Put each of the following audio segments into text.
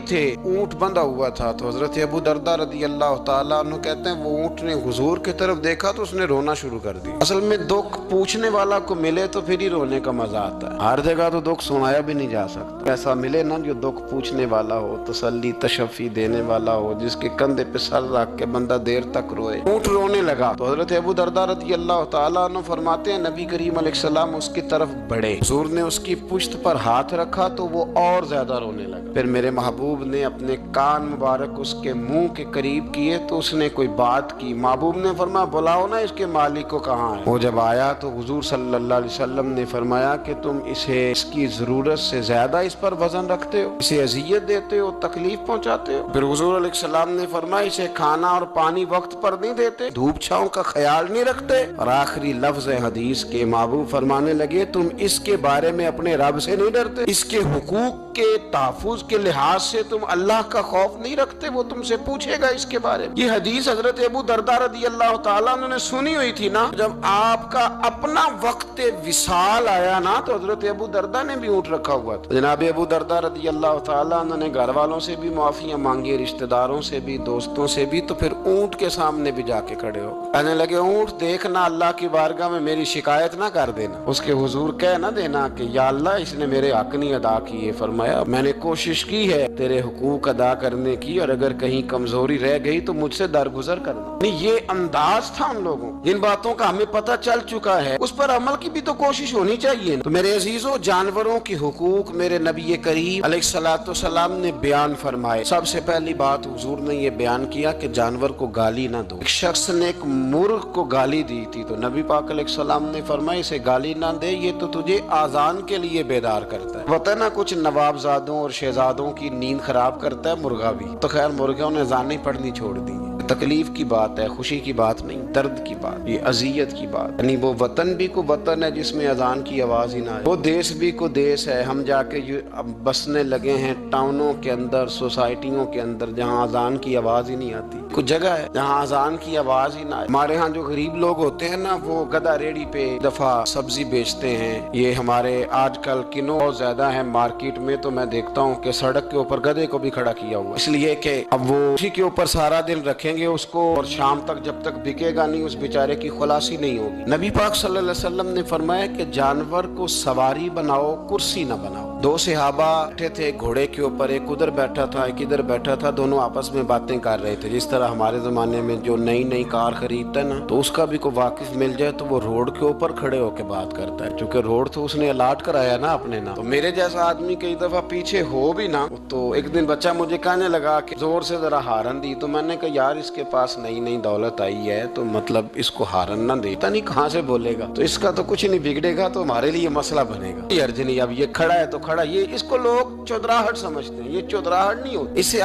تھے, اونٹ بندھا ہوا تھا, تو حضرت ابو دردہ رضی اللہ تعالیٰ عنہ کہتے ہیں وہ اونٹ نے حضور کی طرف دیکھا تو اس نے رونا شروع کر دیا. اصل میں دکھ پوچھنے والا کو ملے تو پھر ہی رونے کا مزہ آتا ہے, ہر جگہ تو دکھ سنایا بھی نہیں جا سکتا. ایسا ملے نا جو دکھ پوچھنے والا ہو, تسلی تشفی دینے والا ہو, جس کے کندھے پہ سر رکھ کے بندہ دیر تک روئے. اونٹ رونے لگا تو حضرت ابو دردہ رضی اللہ تعالیٰ عنہ فرماتے ہیں نبی کریم علیہ السلام اس کی طرف بڑھے, حضور نے اس کی پشت پر ہاتھ رکھا تو وہ اور زیادہ رونے لگا. پھر میرے محبوب نے اپنے کان مبارک اس کے منہ کے قریب کیے تو اس نے کوئی بات کی. محبوب نے فرمایا بلاؤ نا اس کے مالک کو کہاں ہے. وہ جب آیا تو حضور صلی اللہ علیہ وسلم نے فرمایا کہ تم اسے اس کی ضرورت سے زیادہ اس پر وزن رکھتے ہو, اسے اذیت دیتے ہو, تکلیف پہنچاتے ہو. پھر حضور علیہ السلام نے فرمایا اسے کھانا اور پانی وقت پر نہیں دیتے, دھوپ چھاؤں کا خیال نہیں رکھتے. اور آخری لفظ حدیث کے محبوب فرمانے لگے تم اس کے بارے میں اپنے رب سے نہیں ڈرتے, اس کے حقوق کے تحفظ کے لحاظ سے تم اللہ کا خوف نہیں رکھتے, وہ تم سے پوچھے گا اس کے بارے میں. یہ حدیث حضرت ابو دردہ رضی اللہ تعالیٰ عنہ نے سنی ہوئی تھی نا. جب آپ کا اپنا وقت وصال آیا نا تو حضرت ابو دردہ نے بھی اونٹ رکھا ہوا تھا. جناب ابو دردہ رضی اللہ تعالیٰ عنہ نے گھر والوں سے بھی معافیاں مانگی, رشتہ داروں سے بھی, دوستوں سے بھی, تو پھر اونٹ کے سامنے بھی جا کے کھڑے ہو کہنے لگے اونٹ دیکھنا اللہ کی بارگاہ میں میری شکایت نہ کر دینا, اس کے حضور کہہ نہ دینا کہ یا اللہ اس نے میرے حق نہیں ادا کیے. فرمایا میں نے کوشش کی ہے تیرے حقوق ادا کرنے کی, اور اگر کہیں کمزوری رہ گئی تو مجھ سے درگزر کرنا. یہ انداز تھا ان لوگوں, جن باتوں کا ہمیں پتہ چل چکا ہے اس پر عمل کی بھی تو کوشش ہونی چاہیے. تو میرے عزیزوں جانوروں کی حقوق میرے نبی کریم علیہ الصلوۃ والسلام نے بیان فرمائے. سب سے پہلی بات حضور نے یہ بیان کیا کہ جانور کو گالی نہ دو. ایک شخص نے ایک مرغ کو گالی دی تھی تو نبی پاک علیہ السلام نے فرمایا اسے گالی نہ دے, یہ تو تجھے آذان کے لیے بیدار کرتا ہے. پتہ نا کچھ نوابزادوں اور شہزادوں کی نیند خراب کرتا ہے مرغا بھی, تو خیر مرغوں نے اذانیں پڑھنی چھوڑ دی. تکلیف کی بات ہے, خوشی کی بات نہیں, درد کی بات, یہ اذیت کی بات. یعنی وہ وطن بھی کو وطن ہے جس میں اذان کی آواز ہی نہ آئے, وہ دیش بھی کو دیش ہے. ہم جا کے بسنے لگے ہیں ٹاؤنوں کے اندر, سوسائٹیوں کے اندر, جہاں اذان کی آواز ہی نہیں آتی. کچھ جگہ ہے جہاں اذان کی آواز ہی نہ آئے. ہمارے ہاں جو غریب لوگ ہوتے ہیں نا وہ گدا ریڑھی پہ دفعہ سبزی بیچتے ہیں. یہ ہمارے آج کل کنو بہت زیادہ ہیں مارکیٹ میں, تو میں دیکھتا ہوں کہ سڑک کے اوپر گدے کو بھی کھڑا کیا ہوا, اس لیے کہ اب وہ اسی کے اوپر سارا دن رکھیں گے اس کو, اور شام تک جب تک بکے گا نہیں اس بیچارے کی خلاصی نہیں ہوگی. نبی پاک صلی اللہ علیہ وسلم نے فرمایا کہ جانور کو سواری بناؤ, کرسی نہ بناؤ. دو صحابہ بیٹھے تھے گھوڑے کے اوپر, ایک ادھر بیٹھا تھا ایک ادھر بیٹھا تھا, دونوں آپس میں باتیں کر رہے تھے. جس طرح ہمارے زمانے میں جو نئی کار خریدتا ہے نا تو اس کا بھی کوئی واقف مل جائے تو وہ روڈ کے اوپر کھڑے ہو کے بات کرتا ہے, چونکہ روڈ تو اس نے الاٹ کرایا نا اپنے نا. تو میرے جیسا آدمی کئی دفعہ پیچھے ہو بھی نا, تو ایک دن بچہ مجھے کہنے لگا کہ زور سے ذرا ہارن دی, تو میں نے کہا یار اس کے پاس نئی دولت آئی ہے تو مطلب اس کو ہارن نہ دے, پتہ نہیں کہاں سے بولے گا, تو اس کا تو کچھ نہیں بگڑے گا, تو ہمارے لیے مسئلہ بنے گا. یہ ارجنی اب یہ کھڑا ہے تو کھڑا, یہ اس کو لوگ چودراہٹ سمجھتے ہیں. یہ چودراہٹ نہیں ہوتی, اس سے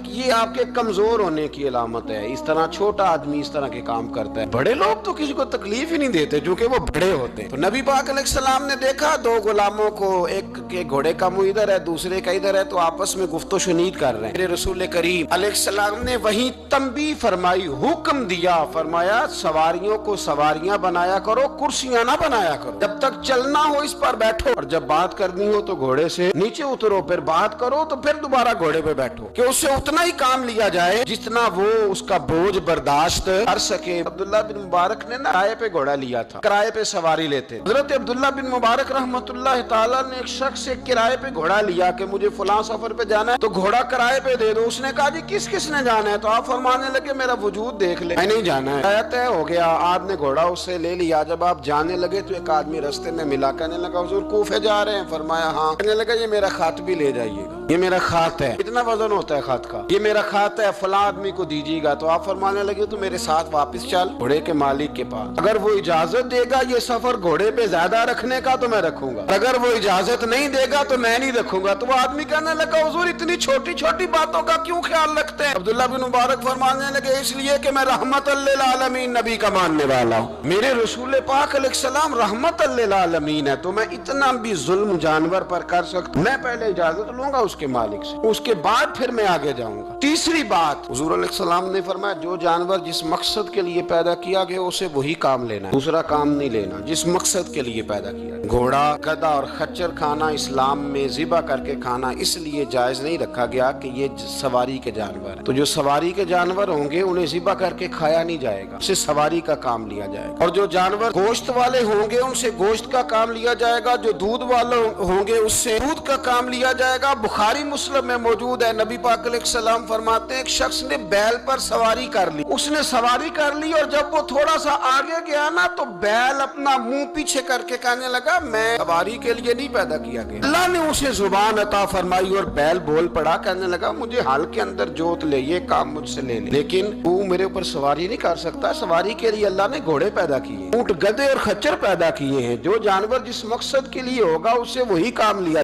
یہ آپ کے کمزور ہونے کی علامت ہے. اس طرح چھوٹا آدمی اس طرح کے کام کرتا ہے. بڑے لوگ تو کسی کو تکلیف ہی نہیں دیتے کیونکہ وہ بڑے ہوتے ہیں. تو نبی پاک علیہ السلام نے دیکھا دو غلاموں کو, ایک کے گھوڑے کا منہ ادھر ہے دوسرے کا ادھر ہے, تو آپس میں گفت و شنید کر رہے ہیں. میرے رسول کریم علیہ السلام نے وہیں تنبیہ فرمائی, حکم دیا, فرمایا سواریوں کو سواریاں بنایا کرو, کرسیاں نہ بنایا کرو. جب تک چلنا ہو اس پر بیٹھو, اور جب بات کرنی ہو تو گھوڑے سے نیچے اترو, پھر بات کرو تو پھر دوبارہ گھوڑے پہ بیٹھو, کہ اس سے اتنا ہی کام لیا جائے جتنا وہ اس کا بوجھ برداشت کر سکے. عبداللہ بن مبارک نے نا کرائے پہ گھوڑا لیا تھا, کرائے پہ سواری لیتے. حضرت عبداللہ بن مبارک رحمۃ اللہ تعالیٰ نے ایک شخص سے کرائے پہ گھوڑا لیا کہ مجھے فلاں سفر پہ جانا ہے تو گھوڑا کرائے پہ دے دو. اس نے کہا جی کس نے جانا ہے, تو آپ فرمانے لگے میرا وجود دیکھ لے, میں نہیں جانا ہے. طے ہو گیا, آپ نے گھوڑا اس سے لے لیا. جب آپ جانے لگے تو ایک آدمی رستے میں ملا, کہنے لگا حضور کوفے جا رہے ہیں؟ فرمایا ہاں. کہنے لگا یہ میرا خط بھی لے جائیے گا, یہ میرا خط ہے. اتنا وزن ہوتا ہے خط کا, یہ میرا خط ہے فلاں آدمی کو دیجیے گا. تو آپ فرمانے لگے تو میرے ساتھ واپس چل گھوڑے کے مالک کے پاس, اگر وہ اجازت دے گا یہ سفر گھوڑے پہ زیادہ رکھنے کا تو میں رکھوں گا, اگر وہ اجازت نہیں دے گا تو میں نہیں رکھوں گا. تو وہ آدمی کہنے لگا حضور اتنی چھوٹی باتوں کا کیوں خیال رکھتے ہیں؟ عبداللہ بن مبارک فرمانے لگے اس لیے کہ میں رحمت للعالمین نبی کا ماننے والا ہوں. میرے رسول پاک علیہ السلام رحمت للعالمین ہے, تو میں اتنا بھی ظلم جانور پر کر سکتا, میں پہلے اجازت لوں گا اس کے مالک سے، اس کے بعد پھر میں آگے جاؤں گا۔ تیسری بات، حضور علیہ السلام نے فرمایا جو جانور جس مقصد کے لیے پیدا کیا گیا اسے وہی کام لینا ہے، دوسرا کام نہیں لینا، جس مقصد کے لیے پیدا کیا گیا۔ گھوڑا، گدھا اور خچر کھانا اسلام میں ذبح کر کے کھانا اس لیے جائز نہیں رکھا گیا کہ یہ سواری کے جانور ہیں، تو جو سواری کے جانور ہوں گے انہیں ذبح کر کے کھایا نہیں جائے گا، اسے سواری کا کام لیا جائے گا۔ اور جو جانور گوشت والے ہوں گے ان سے گوشت کا کام لیا جائے گا، جو دودھ والے ہوں گے اس سے دودھ کا کام لیا جائے گا۔ بخاری مسلم میں موجود ہے، نبی پاک علیہ السلام فرماتے ہیں ایک شخص نے بیل پر سواری کر لی، اس نے سواری کر لی اور جب وہ تھوڑا سا آگے گیا نا تو بیل اپنا منہ پیچھے کر کے کہنے لگا میں سواری کے لیے نہیں پیدا کیا گیا۔ اللہ نے اسے زبان عطا فرمائی اور بیل بول پڑا، کہنے لگا مجھے حال کے اندر جوت لے، یہ کام مجھ سے لے لے، لیکن تو میرے اوپر سواری نہیں کر سکتا، سواری کے لیے اللہ نے گھوڑے پیدا کیے، اونٹ، گدھے اور خچر پیدا کیے ہیں، جو جانور جس مقصد کے لیے ہوگا اسے وہی کام لیا